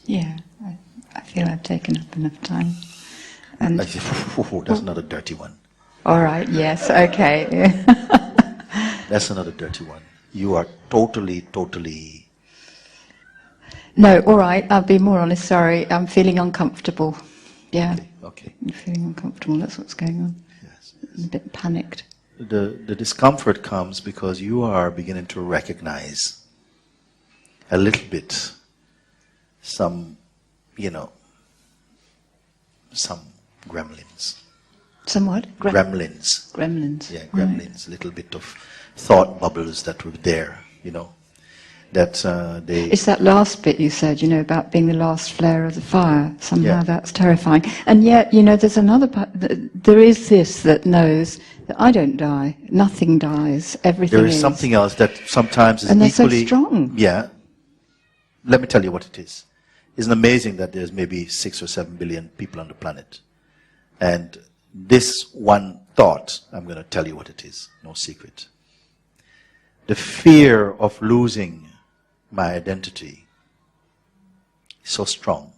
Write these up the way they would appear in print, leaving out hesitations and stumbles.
Yeah, I feel I've taken up enough time. And that's another dirty one. all right, yes, okay. That's another dirty one. You are totally... No, all right, I'll be more honest, sorry. I'm feeling uncomfortable. Yeah. Okay. I'm feeling uncomfortable, that's what's going on. Yes. I'm a bit panicked. The discomfort comes because you are beginning to recognize a little bit some gremlins. Some what? Gremlins. Gremlins. Yeah, gremlins. A little bit of thought bubbles that were there, that they... It's that last bit you said, about being the last flare of the fire. Somehow that's terrifying. And yet, there's another part. There is this that knows that I don't die. Nothing dies. Everything is. There is something else that sometimes is and they're equally... so strong. Yeah. Let me tell you what it is. Isn't it amazing that there's maybe 6 or 7 billion people on the planet? And this one thought, I'm going to tell you what it is. No secret. The fear of losing my identity is so strong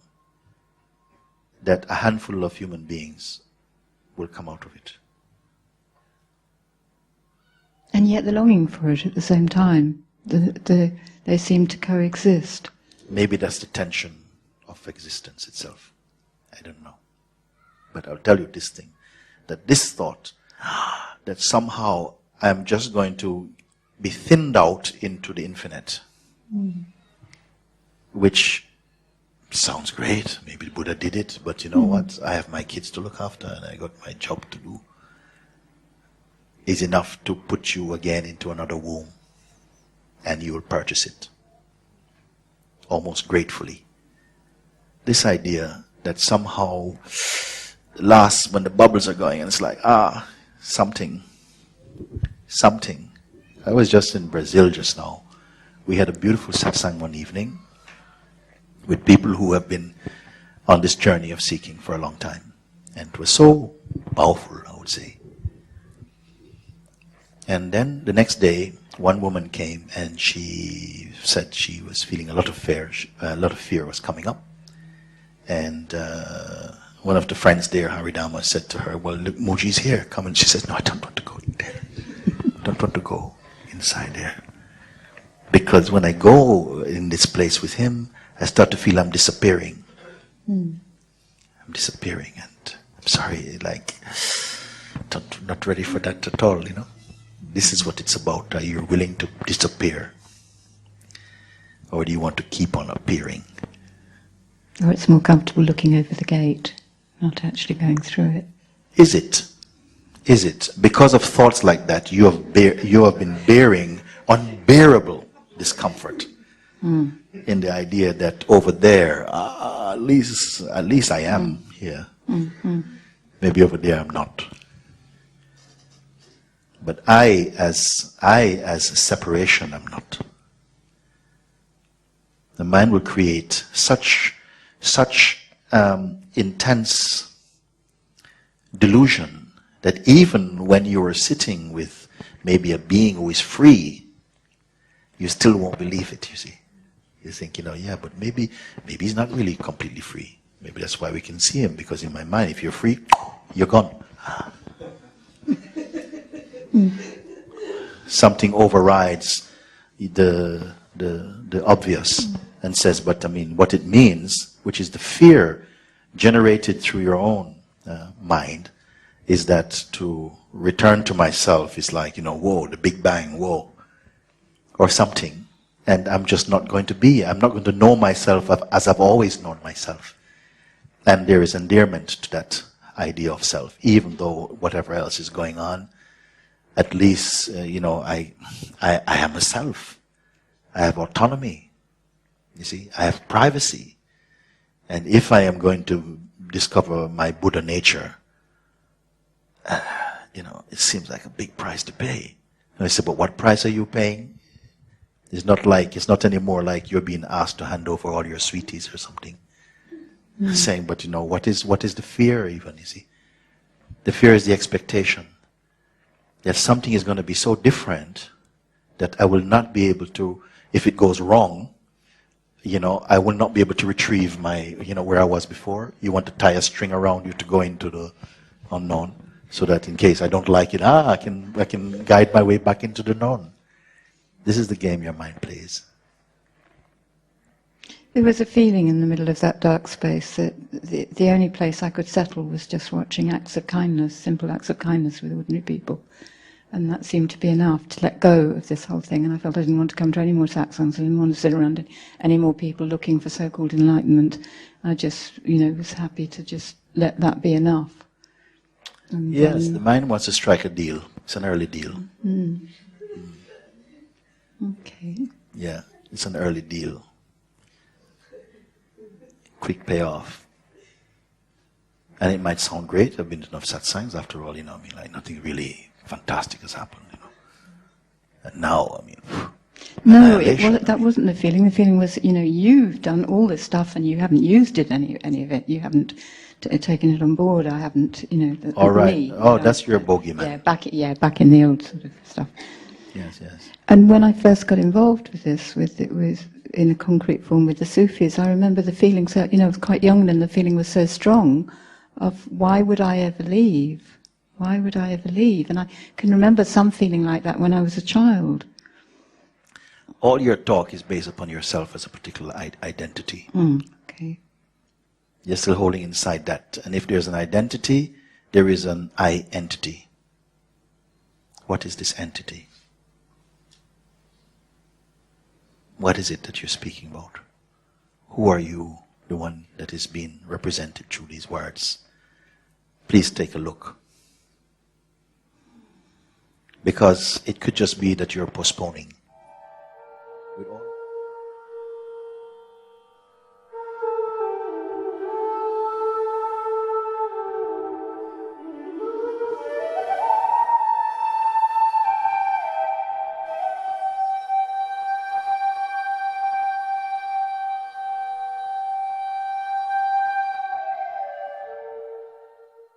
that a handful of human beings will come out of it. And yet the longing for it at the same time. They seem to coexist. Maybe that's the tension of existence itself. I don't know. But I'll tell you this thing, that this thought, that somehow I'm just going to be thinned out into the infinite, which sounds great. Maybe Buddha did it, but you know what? I have my kids to look after and I got my job to do. Is enough to put you again into another womb and you will purchase it. Almost gratefully. This idea that somehow lasts when the bubbles are going and it's like, something. I was just in Brazil just now. We had a beautiful satsang one evening with people who have been on this journey of seeking for a long time. And it was so powerful, I would say. And then the next day, one woman came and she said she was feeling a lot of fear. A lot of fear was coming up. And one of the friends there, Haridama, said to her, well, look, Mooji's here. Come. And she says, no, I don't want to go there. I don't want to go inside there. Because when I go in this place with him, I start to feel I'm disappearing. I'm disappearing and I'm sorry, not ready for that at all, This is what it's about. Are you willing to disappear? Or do you want to keep on appearing? Or it's more comfortable looking over the gate, not actually going through it. Is it? Is it? Because of thoughts like that, you have been bearing unbearable discomfort in the idea that over there, at least I am here. Maybe over there I'm not. But I as separation, I'm not. The mind will create such intense delusion that even when you are sitting with maybe a being who is free, you still won't believe it, you see. You think, yeah, but maybe he's not really completely free. Maybe that's why we can see him, because in my mind, if you're free, you're gone. Something overrides the obvious and says, but what it means, which is the fear generated through your own mind, is that to return to myself is like, whoa, the Big Bang, whoa, or something. And I'm just not going to be. I'm not going to know myself as I've always known myself. And there is endearment to that idea of self, even though whatever else is going on. At least, I am a self. I have autonomy. You see, I have privacy. And if I am going to discover my Buddha nature, it seems like a big price to pay. And I said, but what price are you paying? It's not anymore like you're being asked to hand over all your sweeties or something. Saying, but what is the fear even, you see? The fear is the expectation that something is going to be so different that I will not be able to, if it goes wrong, I will not be able to retrieve my, where I was before. You want to tie a string around you to go into the unknown, so that in case I don't like it, I can guide my way back into the known. This is the game your mind plays. There was a feeling in the middle of that dark space that the only place I could settle was just watching acts of kindness, simple acts of kindness with ordinary people. And that seemed to be enough to let go of this whole thing. And I felt I didn't want to come to any more satsangs. I didn't want to sit around any more people looking for so-called enlightenment. I just, was happy to just let that be enough. And yes, the mind wants to strike a deal. It's an early deal. Okay. Yeah, it's an early deal. Quick payoff. And it might sound great. I've been to enough satsangs after all, nothing really fantastic has happened, And now, no, that wasn't the feeling. The feeling was, you've done all this stuff and you haven't used it, any of it. You haven't taken it on board. I haven't, all right. Me, that's your bogeyman. Back in the old sort of stuff. Yes. And when I first got involved with this, with in a concrete form with the Sufis, I remember the feeling. So I was quite young then. The feeling was so strong, of why would I ever leave? Why would I ever leave? And I can remember some feeling like that when I was a child. All your talk is based upon yourself as a particular identity. Okay. You're still holding inside that. And if there's an identity, there is an I entity. What is this entity? What is it that you're speaking about? Who are you, the one that is being represented through these words? Please take a look. Because it could just be that you're postponing.